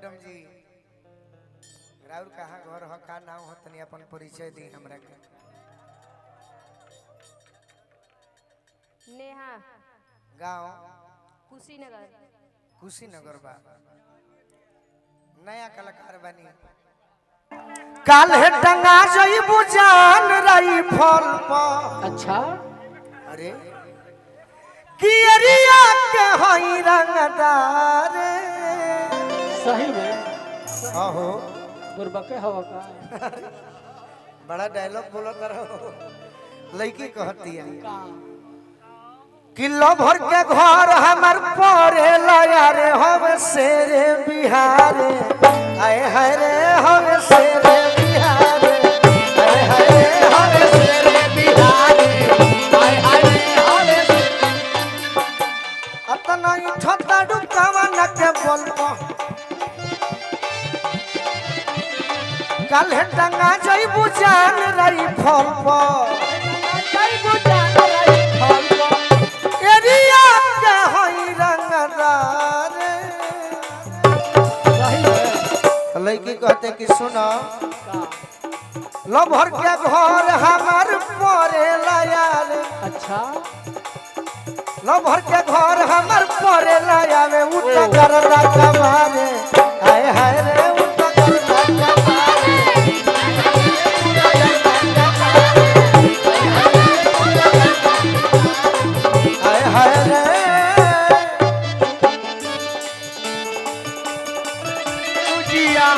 Madam जी राउर कहाँ घर हो का नाम हो तनी अपन परिचय दी हमरा के। नेहा गांव कुशीनगर। कुशीनगर बा। नया कलाकार बनी काल है टंगा जइबू जान रही फल पर। अच्छा अरे कियरिया के हई रंगदार सही में आहो बुरबके हवा का बड़ा डायलॉग बोलत रहो। लड़की कहती है का किलो भर के घर हमर परे लया रे हम शेरे बिहार आए हाय रे हम शेरे बिहार आए हाय रे हम शेरे बिहार आए हाय रे हम अतना ही ठता डुकावा न के बोलबो कल है टंगा जइबू जान रही फल पर जइबू जान रही फल पर एरिया के हई रंगदार। सही में लड़की कहते कि सुनो का लभर के घर हमार परे लयाल अच्छा लभर के घर हमार परे लयावे उठा करदा कमारे हाय हाय रे उठा करदा कमारे हाय हाय रे तुजिया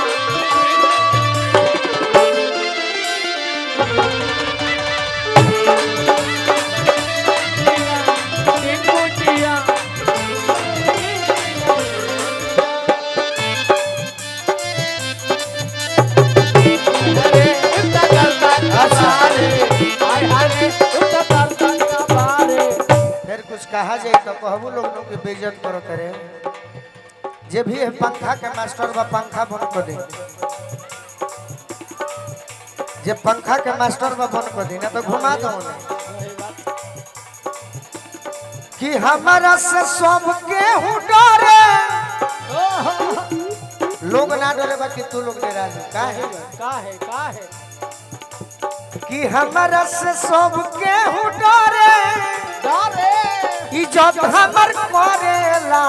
तुजिया फिर कुछ कहा जाए तो कहबू लोग के बेइज्जत करो करे। जे भी है पंखा के मास्टर बा पंखा बंद कर दे। जे पंखा के मास्टर बा बंद कर दी ना तो घुमा दो ना कि हमारा से सब केहू डरे लोग ना डरे बा कि तू लोग डरा दे काहे कि हमारा से सब केहू डरे डरे इज्जत हमर करेला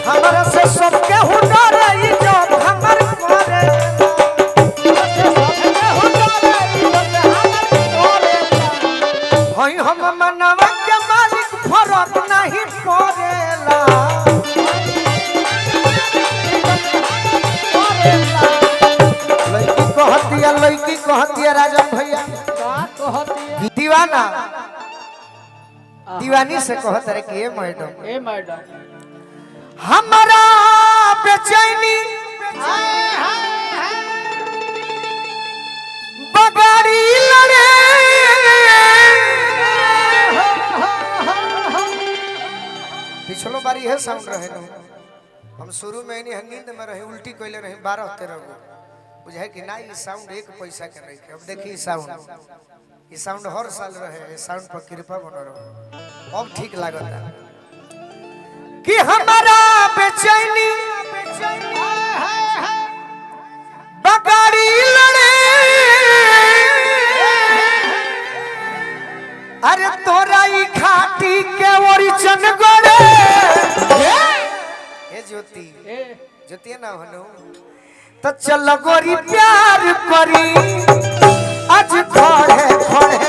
हमारा से सब केहू डरे इज्जत हमर करेला हई हम मनवा के मालिक फरक नहीं पड़ेला। लड़की कहती है राजन भैया दीवाना दीवानी से कहता है कि ये मैडम हमारा बेचैनी बगाड़ी लड़े पिछलो बारी है साउंड रहे न हम शुरू में नहीं नींद में रहे उल्टी कोइले रहे 12-13 गो बुझाए कि ना ये साउंड एक पैसा के नहीं अब देखिए ये साउंड हर साल रहे साउंड पर कृपा बनो रहो अब ठीक लागता कि हमारा बेचैनी बगाड़ी लड़े अरे तोरा ई खाटी के ओरिजिन गोरे ए ज्योति ना हनो तो चल गोरी प्यार करी आज खड़े खड़े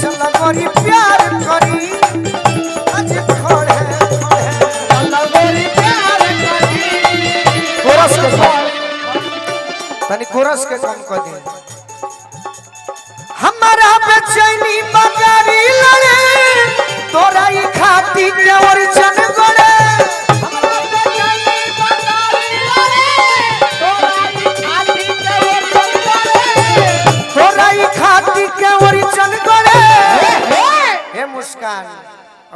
चल गोरी प्यार करी आज खड़े कोरस के तनी कोरस के कम कर दे हमारा बेचैनी बगाड़ी लड़े तोरा ई खाती के ओरिजिन गोरे तोरा ई खाती के ओरिजिन गोरे हे मुस्कान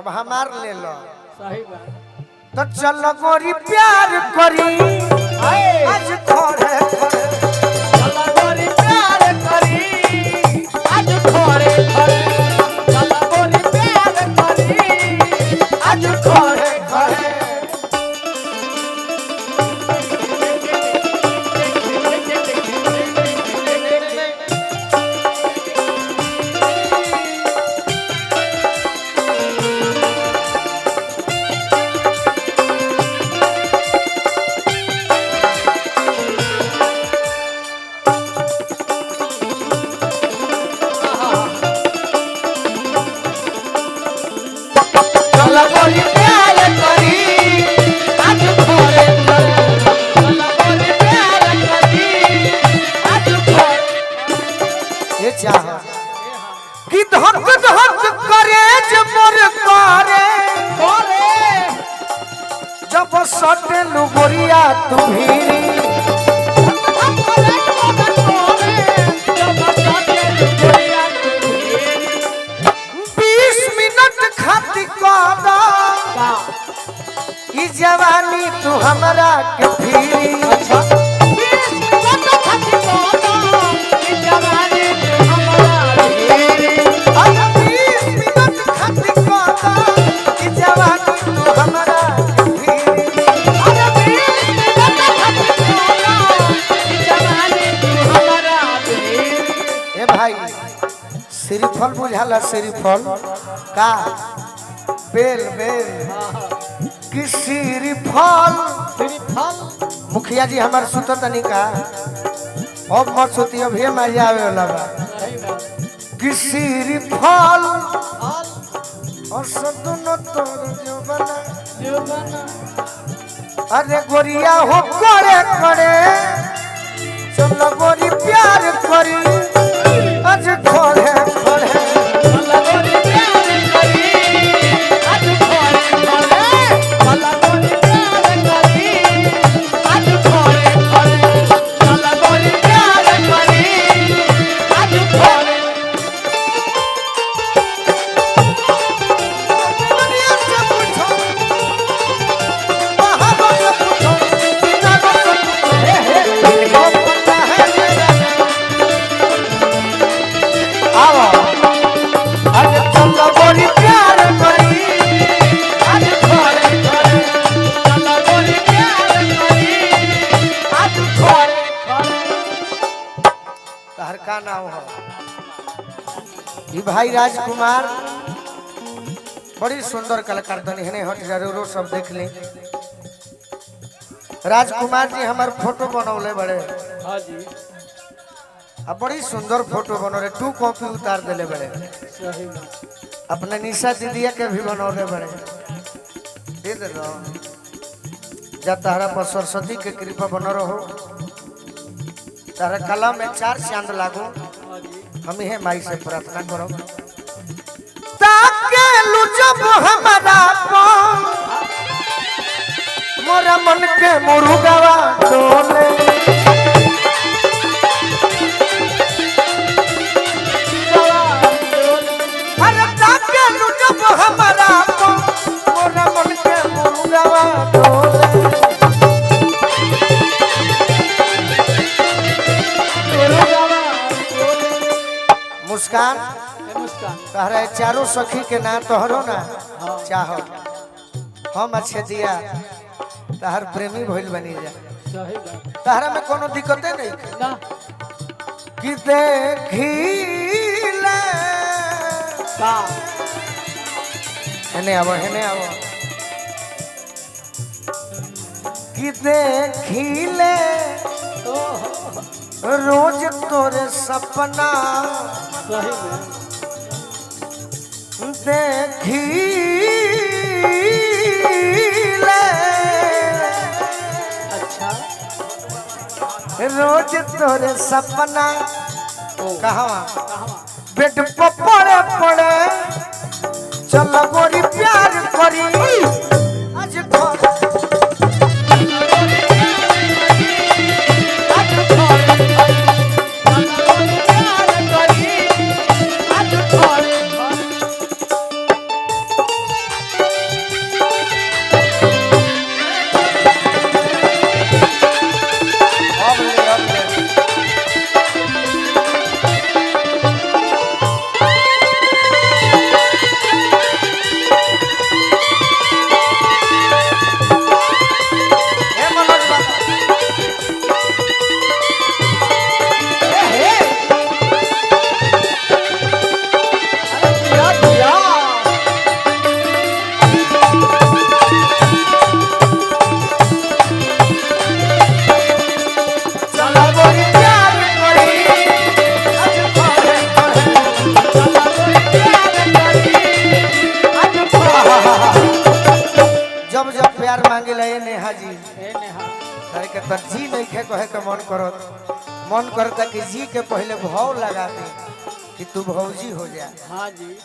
अब हमार ले लो सही बात तो चल गोरी प्यार करी आज खड़े खड़े प्यार करी आज कि धक धक करे जब मोर करे जब सटे लुगोरिया तू भीरी 20 मिनट खाती कदा ई जवानी तू हमरा के फिरी अच्छा 20 मिनट खाती कदा ई जवानी तू हमरा फिरी 20 मिनट खाती कदा ई जवानी तू हमरा के फिरी अरे 20 मिनट खाती कदा ई जवानी तू हमरा फिरी ए भाई श्रीफल बुझाला श्रीफल का बेल बेल कि श्रीफल मुखिया जी हमार सुत तनी का अब मत सुती अभी मजा आवे वाला बा कि श्रीफल और सदनो तोर जो बना अरे गोरिया हो करे करे चलो गोरी प्यार करी आज खोड़े खोड़े का नाम हो भाई राजकुमार बड़ी सुंदर कलाकार धनी है हट जरूर सब देख ली राजकुमार जी हमार फोटो बनौले बड़े हां जी अब बड़ी सुंदर फोटो बनौले 2 कॉपी उतार देले बड़े सही बात अपने निशा दीदिया के भी बनौले बड़े दे दे दो जब तारा पर सरस्वती के कृपा बनो रहो तारा कला में 4 चांद लागो हम ही माई से प्रार्थना करो ताके लू जब हमारा मोरा मन के मुर्गवा डोले अरे ताके लू जब हमारा मोरा मन के मुर्गवा डोले मुस्कान तहरा चारों सखी के ना तोहरो ना चाहो हम अच्छे दिया तहर प्रेमी भइल बनी जा तहरा में कोनो दिक्कते नहीं ना कि देखिले का हेने आवो कि देखिले रोज तोरे सपना सही में देखिले अच्छा रोज तोरे सपना कहवा कहां बेड पर पड़े पड़े चल गोरी प्यार करी आज घर नेहा जी ए नेहा करे के त जी नहीं खे कहे के मन करो मन करता कि जी के पहले भाव लगा दे कि तू भौजी हो जा। हाँ जी